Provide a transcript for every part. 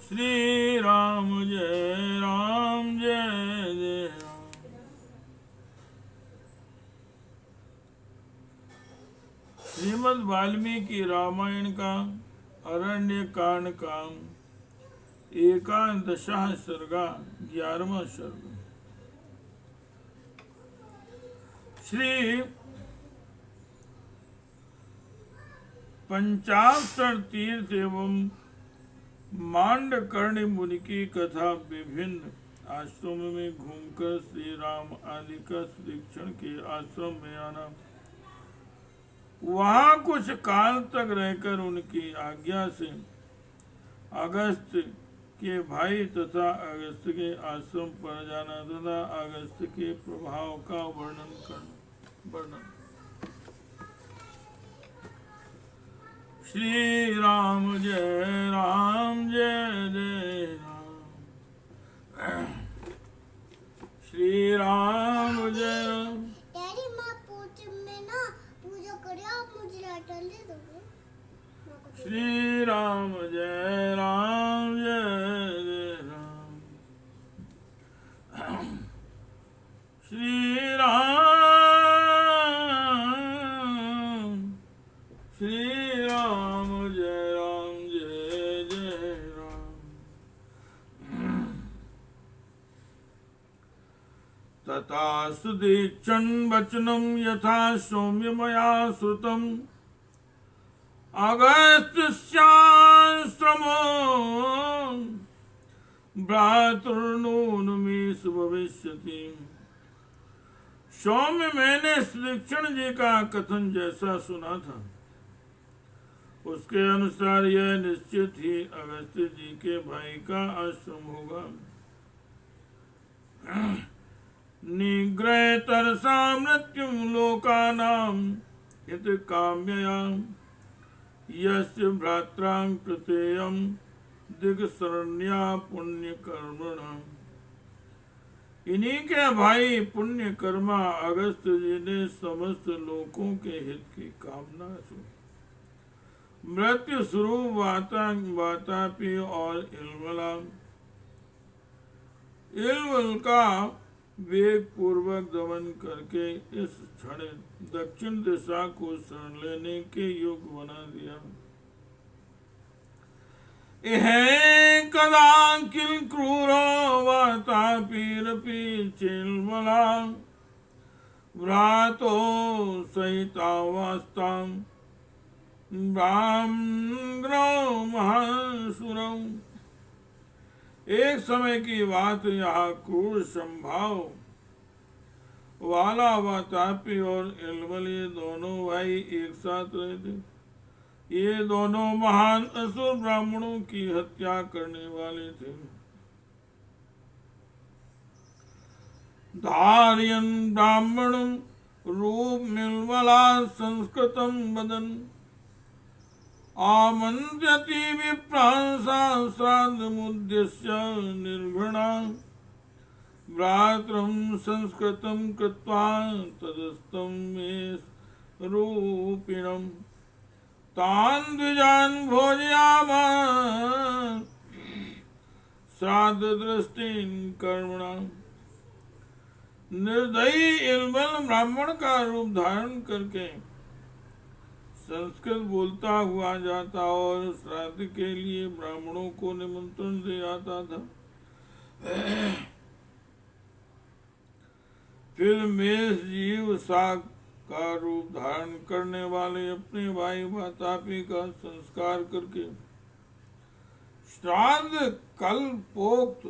श्री राम जय राम जय जय राम। श्रीमद् वाल्मीकि रामायण का अरण्य कांड का 11वां सर्गा 11वां सर्ग। श्री पंचाक्षर तीर्थ एवं मांडकर्णी मुनि की कथा। विभिन्न आश्रमों में घूमकर श्री राम आदि का शिक्षण के आश्रम में आना, वहां कुछ काल तक रहकर उनकी आज्ञा से अगस्त्य के भाई तथा अगस्त्य के आश्रम पर जाना तथा अगस्त्य के प्रभाव का वर्णन। श्री राम जय राम जय जय राम। श्री राम जय राम। डैडी मैं पूजा करे, आप मुझे लाइटर दे दोगे? श्री राम जय राम जय जय राम। श्री राम जय राम जय जय राम। तथा सुदीक्षण वचनम यथा सौम्य मया श्रुतम अगस्त्याश्रमो भ्रातृर्नूनमेष भविष्यति। सौम्य मैंने श्रीक्षण जी का कथन जैसा सुना था, उसके अनुसार यह निश्चित ही अगस्त्य जी के भाई का आश्रम होगा। निग्रह तरसा मृत्युम लोकानाम इत काम्यया यस्य भ्रात्रां कृतेयं दिग्शरण्या पुण्य कर्मणा। इन्हीं के भाई पुण्य कर्मा अगस्त्य जी ने समस्त लोकों के हित की कामना से मृत्यु स्वरूप वातापी और इलवल का वेग पूर्वक दमन करके इस क्षण दक्षिण दिशा को शरण लेने के योग्य बना दिया। यह कदा किल क्रूरो वातापीरपि चिलमला भ्रातो सहितावास्ताम महासुरम। एक समय की बात, यहाँ क्रूर संभाव वाला वातापी और इलवल ये दोनों भाई एक साथ रहे थे। ये दोनों महान असुर ब्राह्मणों की हत्या करने वाले थे। धार्यन ब्राह्मण रूप मिलवला संस्कृतम वदन आमन्त्रति विप्रांसा श्राद्धमुद्देश्य निर्घृणा भ्रातरं संस्कृतं कृत्वा तदस्तं मे रूपिणं तान् द्विजान् भोजयामास श्राद्ध दृष्टिं कर्मणा। निर्दयी इलवल ब्राह्मण का रूप धारण करके संस्कृत बोलता हुआ जाता और श्राद्ध के लिए ब्राह्मणों को निमंत्रण दे आता था। फिर मेष जीव साग का रूप धारण करने वाले अपने भाई वातापी का संस्कार करके श्राद्ध कल्पोक्त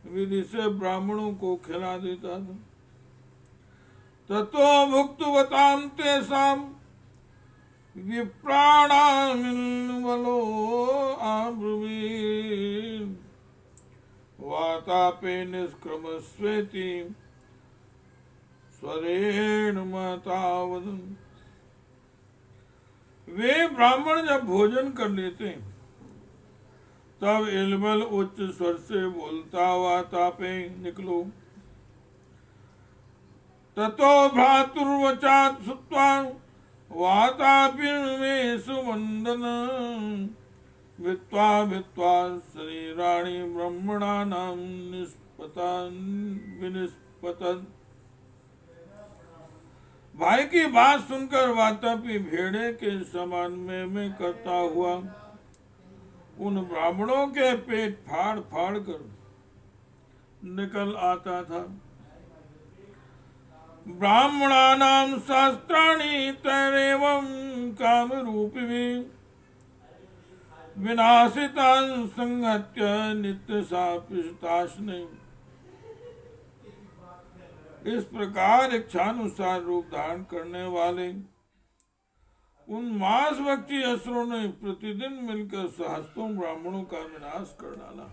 विधि से ब्राह्मणों को खिला देता था। ततो भुक्तवतां तेषां विप्राणामिन्वलो आब्रुवीन् वातापे निष्क्रमस्वेति स्वरेण महतावदन्। वे ब्राह्मण जब भोजन कर लेते तब इलवल उच्च स्वर से बोलता, वातापे निकलो। ततो भ्रातुर्वचात् श्रुत्वा वातापि मे सुवन्दन भित्वा भित्वा शरीर सहस्राणि ब्रह्मणानां विनिष्पतन्। भाई की बात सुनकर वातापी भेड़े के समान में करता हुआ उन ब्राह्मणों के पेट फाड़ फाड़ कर निकल आता था। ब्राह्मणानां शास्त्राणि तैरेवं काम रूपिभि विनाशितान् संहत्य नित्य सापिष्टाश्ने। इस प्रकार इच्छानुसार रूप धारण करने वाले उन मांस भक्षी असुरों ने प्रतिदिन मिलकर सहस्त्रों ब्राह्मणों का विनाश कर डाला।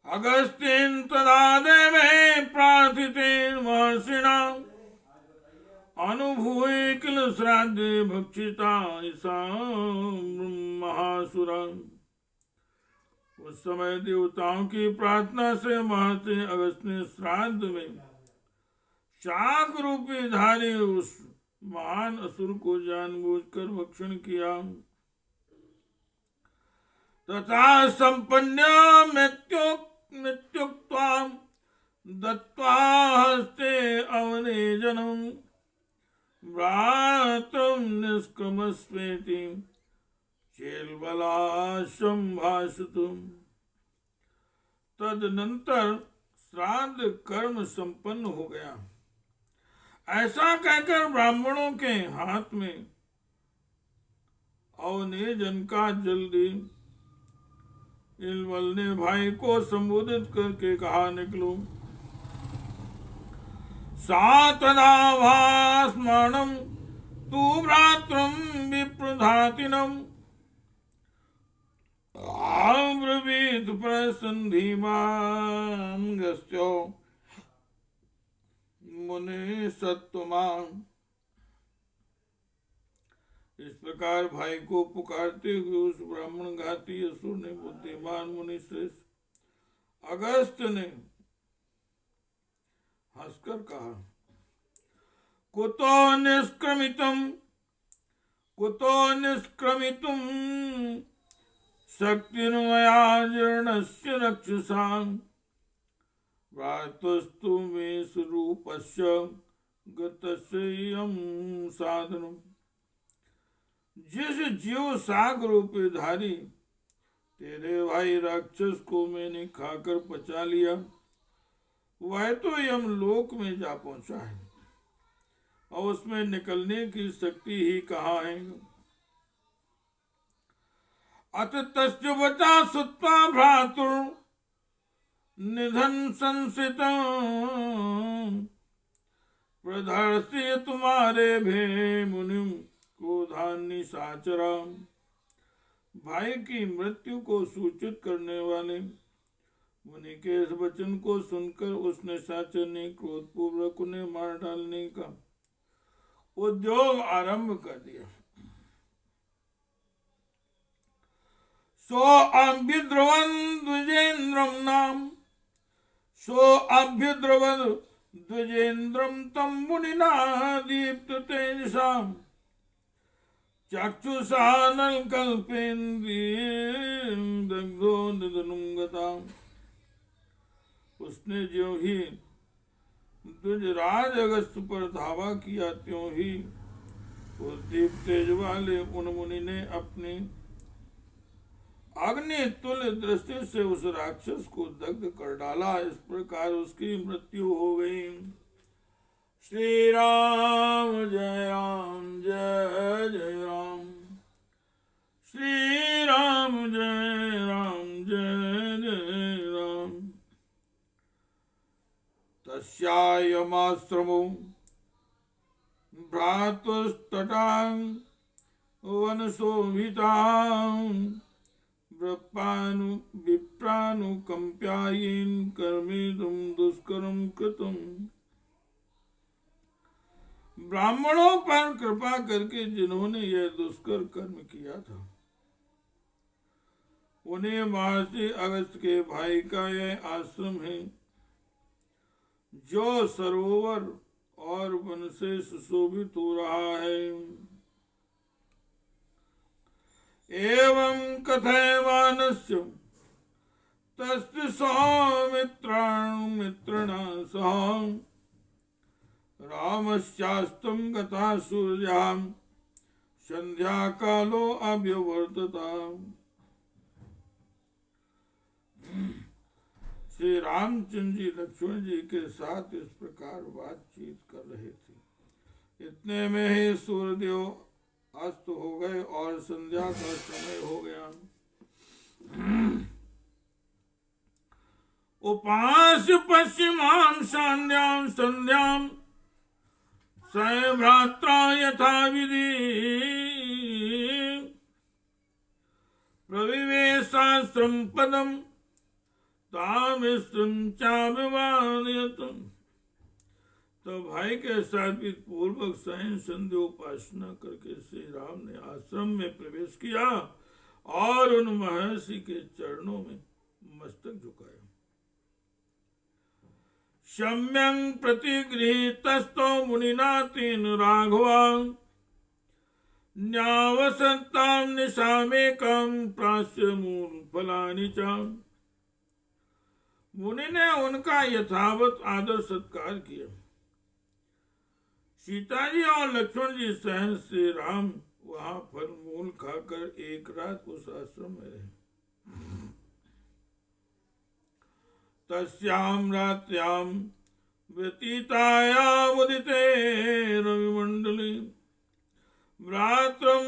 अगस्त्येन तदा देवे प्रार्थितेन महर्षिणा अनुभूय किल श्राद्धे भक्षिता सा महासुरा। उस समय देवताओं की प्रार्थना से महर्षि अगस्त ने श्राद्ध में शाक रूपी धारी उस महान असुर को जानबूझकर भक्षण किया तथा संपन्न मृत्युक्त्वा दत्त्वा हस्ते अवनेजनम् भ्रातृं निष्क्रमस्वेति चेलबलाशंभाषितुम्। तदनंतर श्राद्ध कर्म संपन्न हो गया। ऐसा कहकर ब्राह्मणों के हाथ में अवनेजन का जल दी। इलबल ने भाई को संबोधित करके कहा, निकलो। सातदा भास्मरणं तु भ्रातृं विप्रधातिनम् आब्रवीत प्रसन्धिमान् गस्त्यो मुनि सत्तमान्। इस प्रकार भाई को पुकारते हुए उस ब्राह्मण घाती असुर ने बुद्धिमान मुनि श्रेष्ठ अगस्त ने हंसकर कहा, कुतो निष्क्रमितुम शक्तिर्मया जीर्णस्य रक्षसां भ्रातस्तु मे स्वरूपस्य गतस्यं साधनम्। जिस जीव साग रूपी धारी तेरे भाई राक्षस को मैंने खाकर पचा लिया, वह तो यम लोक में जा पहुंचा है और उसमें निकलने की शक्ति ही कहाँ है। अत तस्य वचा सुत्वा भ्रातुर निधन संसितं प्रदर्श्य तुम्हारे भे मुनिम क्रोधान्य साचरा। भाई की मृत्यु को सूचित करने वाले मुनि के इस वचन को सुनकर उसने साचर ने क्रोधपूर्वक उन्हें मार डालने का उद्योग आरंभ कर दिया। सो अभ्युद्रवन द्विजेन्द्रम नाम सो अभ्युद्रवन द्विजेन्द्रम तम मुनिना दीप्त तेजसाम चक्षुषानल कल्पेन्द्रियं दग्धो निधनुंगता। उसने जो ही द्विजराज अगस्त पर धावा किया, त्यों ही उस दीप तेज वाले उन मुनि ने अपनी अग्नि तुल्य दृष्टि से उस राक्षस को दग्ध कर डाला। इस प्रकार उसकी मृत्यु हो गई। श्री राम जय राम जय जय राम। श्री राम जय राम जय जय राम। तस्यायमाश्रमो भ्रातुस्तटां वनशोभितां विप्रानुकंप्यायेन कर्मेदुं दुष्करं कृतम्। ब्राह्मणों पर कृपा करके जिन्होंने यह दुष्कर कर्म किया था, उन्हें महर्षि अगस्त के भाई का यह आश्रम है, जो सरोवर और वन से सुशोभित हो रहा है। एवं कथयमानस्य तस्य सौमित्रिणा सह रामस्यास्तं गता सूर्यां संध्या कालो अभ्यवर्तता। श्री रामचंद्र जी लक्ष्मण जी के साथ इस प्रकार बातचीत कर रहे थे। इतने में ही सूर्यदेव अस्त हो गए और संध्या का समय हो गया। उपास्य पश्चिमां संध्यां संध्यां भ्रात्रा यथा विधि प्रविवेशास्त्रं पदम तामिस्त्रं चाभिवादयत्। तो भाई के साथ भी पूर्वक स्वयं संध्या उपासना करके श्री राम ने आश्रम में प्रवेश किया और उन महर्षि के चरणों में मस्तक झुकाया। सम्यं प्रतिगृहीतस्तो मुनिना तेन राघवा न्यावसन्तां निशामेकं प्रास्य मूलफलानि च। मुनि ने उनका यथावत आदर सत्कार किया। सीता जी और लक्ष्मण जी सहन श्री राम वहां फल मूल खाकर एक रात उस आश्रम में रहे। तस्यां रात्र्यां व्यतीतायाम् उदिते रविमण्डले भ्रातरं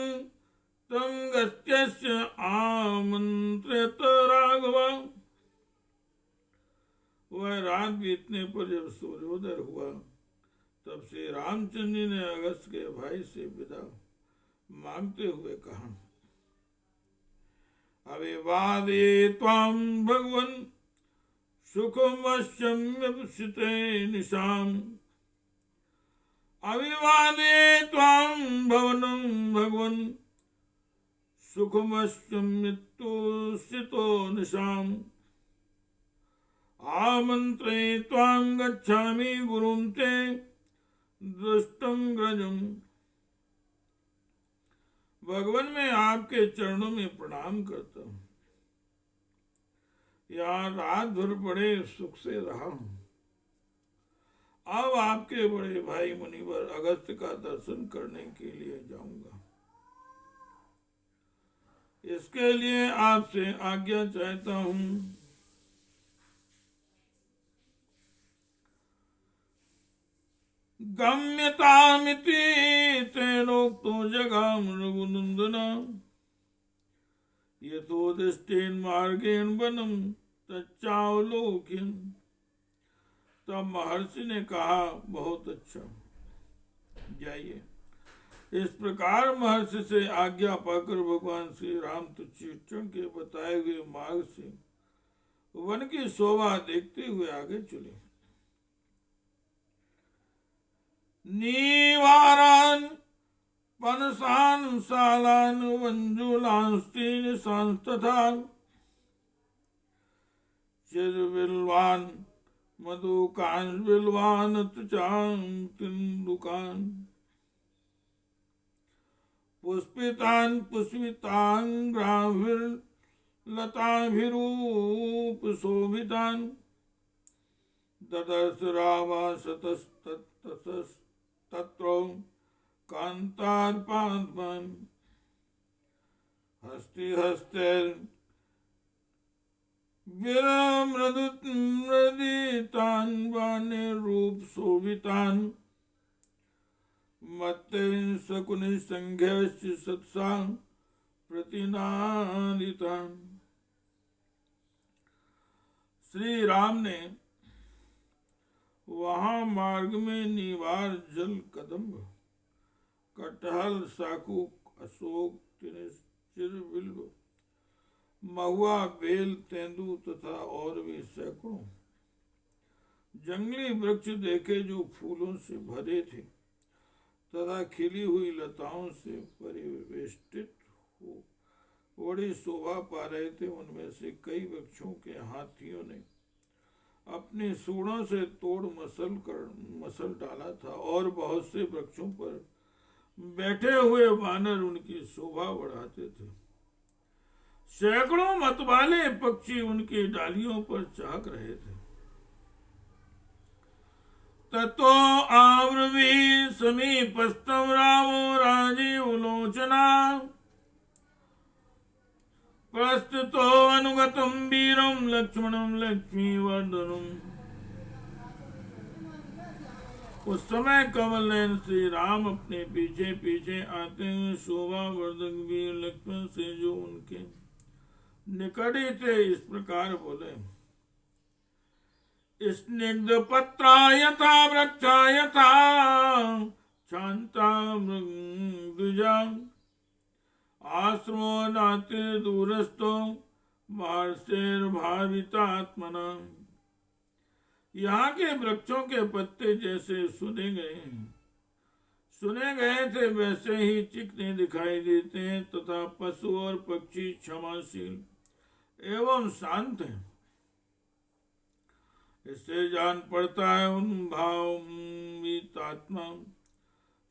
तं गस्त्यस्य आमन्त्रित राघवा। वह रात बीतने पर जब सूर्योदय हुआ तब श्री रामचंद्र जी ने अगस्त के भाई से विदा मांगते हुए कहा, अभिवादये त्वां भगवन् सुखमश्यम्यप्सिते निशाम्। अभिवादये त्वां भगवन् सुखमश्यम्यप्सितो निशाम्। आमन्त्रे त्वां गच्छामि गुरुं ते दृष्टं ग्रजम्। भगवान मैं आपके चरणों में प्रणाम करता हूँ। यहाँ रात भर बड़े सुख से रहा हूँ। अब आपके बड़े भाई मुनिवर अगस्त का दर्शन करने के लिए जाऊंगा। इसके लिए आपसे आज्ञा चाहता हूँ। गम्यतामिति तेनोक्तो जगाम रघुनंदन यथोदिष्टेन मार्गेण वनम तच्चावलोक्यं। तब महर्षि ने कहा, बहुत अच्छा, जाइए। इस प्रकार महर्षि से आज्ञा पाकर भगवान श्री राम तुच्छ के बताए हुए मार्ग से वन की शोभा देखते हुए आगे चले। नीवारान पनसान सालान वंजुलांस्तीन सांस्तथा चिरविल्वान मधुकान विल्वान तुचां तिंदुकान पुष्पितान पुष्पितान ग्राभिर लताभिरूप शोभितान ददर्श रामा सतस्ततस तत्रो कांतार्पाद्मन हस्ति हस्तेर विरमृदितान वाने रूप शोभितान मत्तेन शकुनि संघ्यश्च सत्सा प्रतिनादितान। श्री राम ने वहां मार्ग में नीवार जल कदम्ब कटहल साकुक अशोक चिरबिल्व महुआ बेल तेंदु तथा और भी सैकड़ों जंगली वृक्ष देखे जो फूलों से भरे थे तथा खिली हुई लताओं से परिवेष्टित हो बड़ी शोभा पा रहे थे। उनमें से कई वृक्षों के हाथियों ने अपनी सूढ़ों से तोड़ मसल डाला था और बहुत से वृक्षों पर बैठे हुए वानर उनकी शोभा बढ़ाते थे। सैकड़ों मतवाले पक्षी उनकी डालियों पर चहक रहे थे। ततो आव्रवी समीपस्थं रामो राजीव लोचना प्रस्तुतो अनुगतं वीरं लक्ष्मणं लक्ष्मीवर्धनम्। उस समय कमल नयन श्री राम अपने पीछे पीछे आते हुए शोभा वर्धक वीर लक्ष्मण से जो उनके निकट ही थे इस प्रकार बोले। स्निग्ध पत्रा यथा वृक्षा यथा शांता मृगजा आश्रमो नातिर दूरस्थो महर्षेर भावितात्मना। यहाँ के वृक्षों के पत्ते जैसे सुने गए थे वैसे ही चिकने दिखाई देते हैं तथा पशु और पक्षी क्षमाशील एवं शांत हैं। इससे जान पड़ता है उन भावितात्मा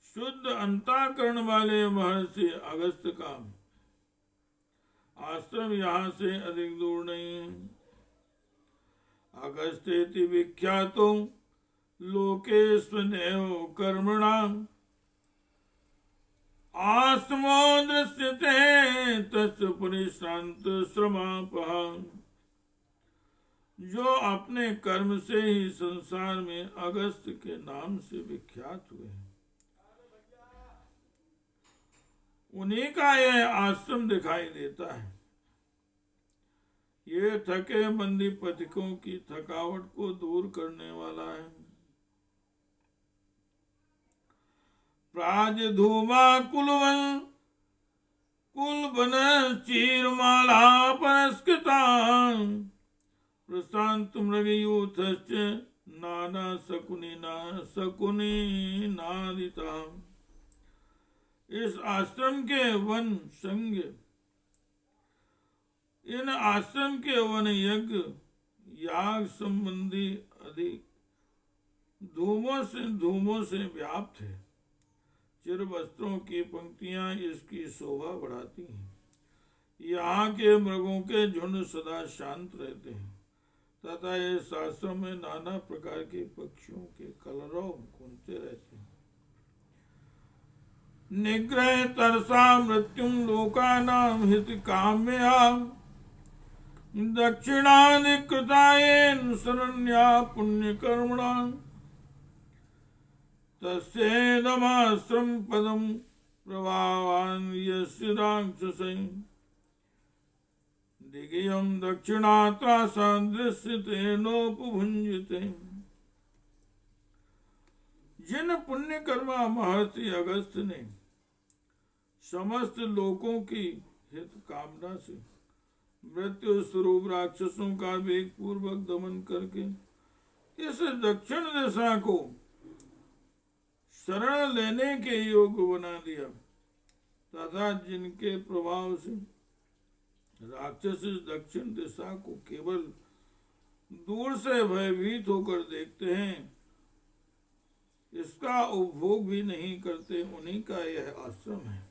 शुद्ध अंतःकरण वाले महर्षि अगस्त्य का आश्रम यहाँ से अधिक दूर नहीं है। अगस्त्येति विख्यातो लोकेस्वनेव कर्मणा आश्रमो दृश्यते तस्य परिश्रांत श्रमापः। जो अपने कर्म से ही संसार में अगस्त्य के नाम से विख्यात हुए हैं, उन्हीं का यह आश्रम दिखाई देता है। ये थके मंदी पथिकों की थकावट को दूर करने वाला है। प्राज धूमा कुलवन चीरमाला परस्कृता प्रशांत मृगयूथश्च नाना शकुनी नादिता। इस आश्रम के वन संग इन आश्रम के वन यज्ञ याग संबंधी अधिक धूमों से व्याप्त है। चिर वस्त्रों की पंक्तियां इसकी शोभा बढ़ाती हैं। यहाँ के मृगों के झुंड सदा शांत रहते हैं तथा इस आश्रम में नाना प्रकार के पक्षियों के कलरव घूमते रहते हैं। निग्रह तरसा मृत्युम लोकानां हित काम्या दक्षिणाधिकृतायेन शरण्या पुण्यकर्मणा तस्येदमाश्रम पदम प्रभावान् यस्य राक्षसैः दिगियं दक्षिणात्रासा दृश्यते नोपभुञ्जते। जिन पुण्यकर्मा महर्षि अगस्त्य ने समस्त लोकों की हित कामना से मृत्यु स्वरूप राक्षसों का वेग पूर्वक दमन करके इस दक्षिण दिशा को शरण लेने के योग्य बना दिया तथा जिनके प्रभाव से राक्षस इस दक्षिण दिशा को केवल दूर से भयभीत होकर देखते हैं, इसका उपभोग भी नहीं करते, उन्हीं का यह आश्रम है।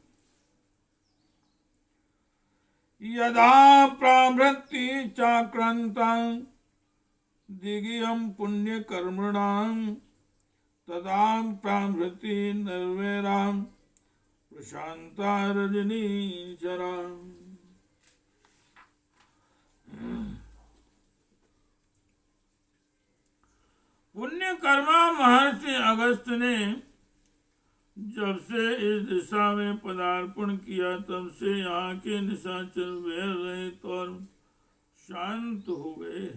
यदा प्राभृति चाक्रांतां दिगियं पुण्यकर्मणां तदा प्राभृति निर्वैरां प्रशांता रजनीचरा। पुण्यकर्मा महर्षि अगस्त्य ने जब से इस दिशा में पदार्पण किया तब से यहाँ के निशाचर वैर रहित और शांत हो गए।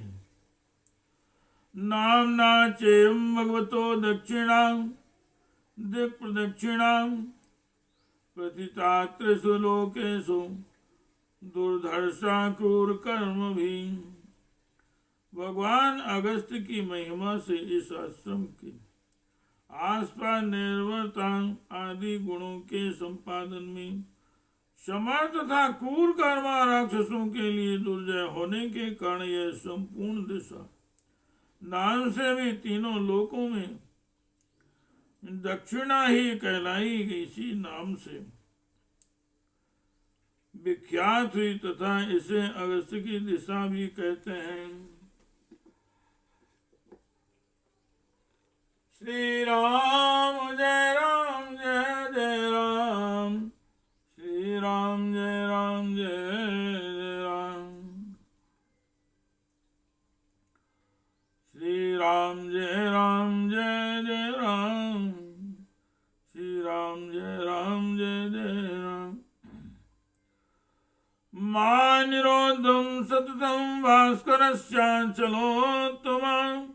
नामना चेयम भगवतो दक्षिणां दिक् प्रदक्षिणां प्रतितात्रिषु लोकेषु दुर्धर्षा क्रूर कर्म भी। भगवान अगस्त्य की महिमा से इस आश्रम की आसपास निर्वरता आदि गुणों के संपादन में समर्थ तथा क्रूर कर्मा राक्षसों के लिए दुर्जय होने के कारण यह संपूर्ण दिशा नाम से भी तीनों लोकों में दक्षिणा ही कहलाई गई। इसी नाम से विख्यात हुई तथा इसे अगस्त्य की दिशा भी कहते हैं। श्री राम जय राम जय जय राम, श्री राम जय राम जय जय राम, श्री राम जय राम जय जय राम, श्री राम जय राम जय जय राम। मानिरोधं सततं भास्करस्याचलोत्तमं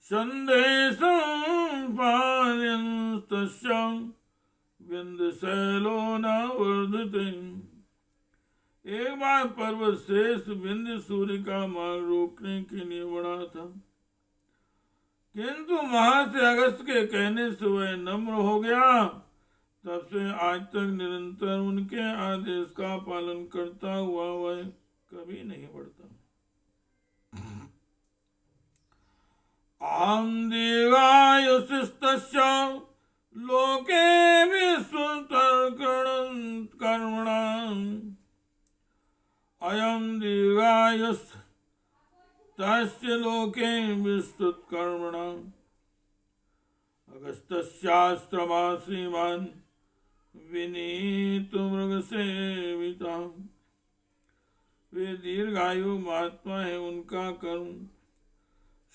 संदेशं पालयन्तस्य विंध्यशैलो न वर्धते। एक बार पर्वत श्रेष्ठ विंध्य सूर्य का मार्ग रोकने के लिए बढ़ा था, किंतु महर्षि अगस्त्य के कहने से वह नम्र हो गया। तब से आज तक निरंतर उनके आदेश का पालन करता हुआ वह कभी नहीं बढ़ता। आम दीर्घायुस्तस्य लोके विश्वतर्कर्मणाम् अयम दीर्घायुस्तस्य लोके विस्तृतकर्मणाम् अगस्त्यस्याश्रमा श्रीमान् विनीत मृगसेविता। वे दीर्घायु महात्मा है, उनका कर्म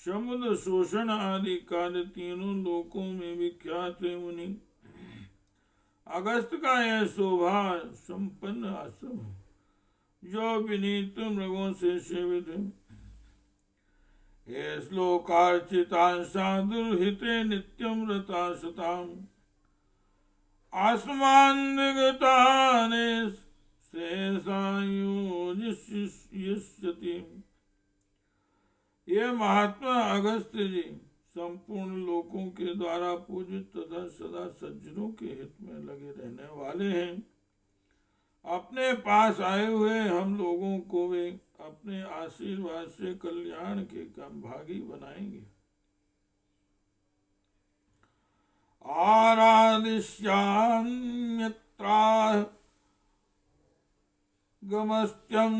समुद्र शोषण आदि कार्य तीनों लोकों में विख्यात है। मुनि अगस्त का यह शोभा संपन्न आश्रम है, जो विनीत मृगों से सेवित है। ये श्लोकार्चितांसा दुर्हिते नित्यं रता सताम आस्मान्दिगताने शेषायुजिष्यति। ये महात्मा अगस्त्य जी संपूर्ण लोकों के द्वारा पूजित तथा सदा सज्जनों के हित में लगे रहने वाले हैं। अपने पास आए हुए हम लोगों को वे अपने आशीर्वाद से कल्याण के काम भागी बनाएंगे। आराधिष्याम्यत्रागमस्त्यं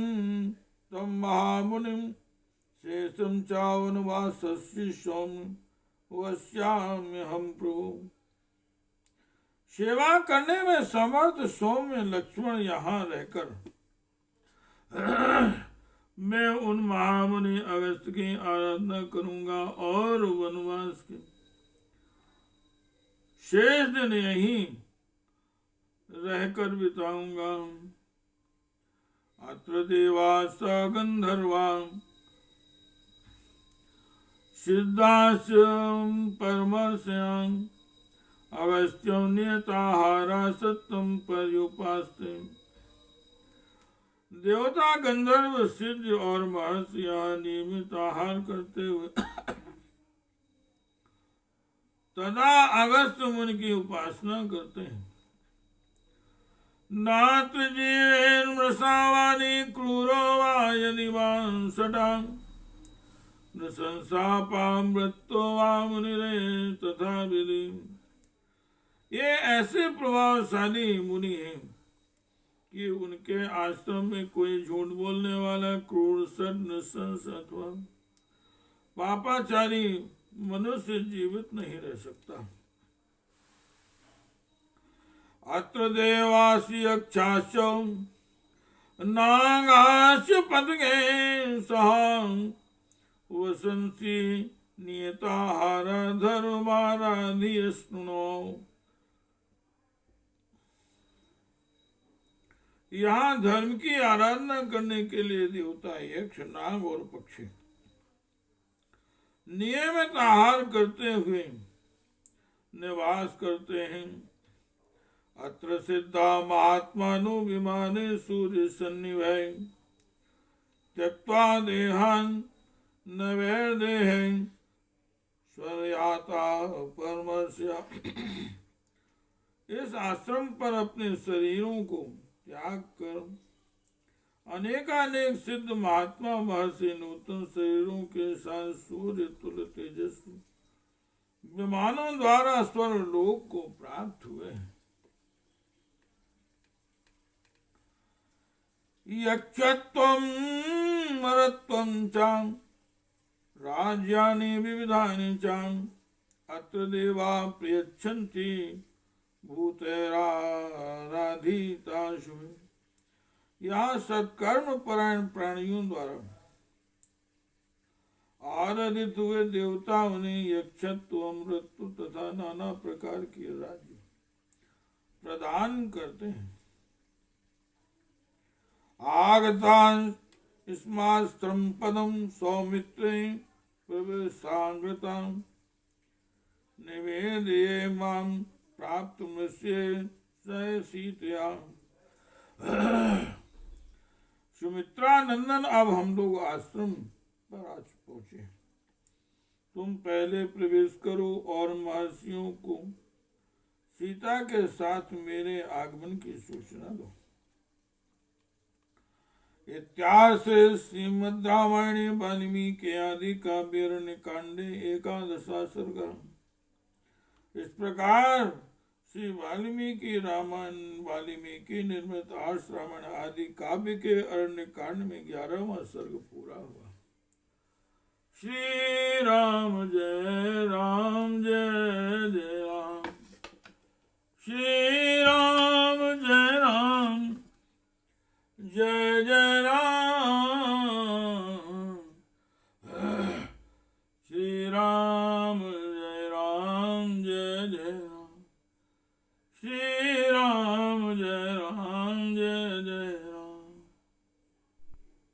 तम महामुनिम शेषम चावनवासस्य सौम्य वश्याम्य हम प्रभु। सेवा करने में समर्थ सौम्य लक्ष्मण यहाँ रहकर मैं उन महामुनि अगस्त्य की आराधना करूंगा और वनवास के शेष दिन यहीं रहकर बिताऊंगा। अत्र देवास गंधर्वा सिद्धास परमर्शयां अगस्त्यं नियताहारा सत्यं पर्युपास्ते। देवता गंधर्व सिद्ध और महर्षि यहाँ नियमित आहार करते हुए तथा अगस्त्य मुनि की उपासना करते हैं। नात्र जीवेन मृषावानी क्रूरो वा यदि वांसटां नृशंसापामृतो वा मुनिरे तथा विधि। ये ऐसे प्रभावशाली मुनि हैं कि उनके आश्रम में कोई झूठ बोलने वाला क्रूर सट नृशंस अथवा पापाचारी मनुष्य जीवित नहीं रह सकता। अत्र देवासी अक्षाश्च नागाश्च पतगे सह वसंसी नियताहार धर्माराधिय स्नुनो। यहाँ धर्म की आराधना करने के लिए देवता यक्ष नाग और पक्षी नियमित आहार करते हुए निवास करते हैं। अत्र सिद्धा महात्मानो विमाने सूर्य सन्निभय त्यक्त्वा देहान नवैर्देह स्वयाता परमर्शया। इस आश्रम पर अपने शरीरों को त्याग कर अनेकानेक सिद्ध महात्मा महर्षि नूतन शरीरों के साथ सूर्य तुल्य तेजस्वी विमानों द्वारा स्वर्ग लोक को प्राप्त हुए हैं। यक्षत्वं मरत्वं च राज्यानि विविधानि च अत्र देवा प्रयच्छन्ति भूतैराराधिताशु। यहाँ सत्कर्म परायण प्राणियों द्वारा आराधित हुए देवताओं ने यक्षत्व, अमृतत्व तथा नाना प्रकार के राज्य प्रदान करते हैं। आगतां स्मास्त्रं पदं सौमित्रे प्रवेशांगतां निवेदये मां प्राप्तुमस्य सीतया। सुमित्रा नंदन, अब हम लोग आश्रम पर आज पहुंचे। तुम पहले प्रवेश करो और महर्षियों को सीता के साथ मेरे आगमन की सूचना दो। इत्यार्षे श्रीमद् रामायणे वाल्मीकि आदि काव्यारण्य कांडे 11वां सर्ग। इस प्रकार श्री वाल्मीकि निर्मित आर्ष रामायण आदि काव्य के अरण्य कांड में 11वां सर्ग पूरा हुआ। श्री राम जय राम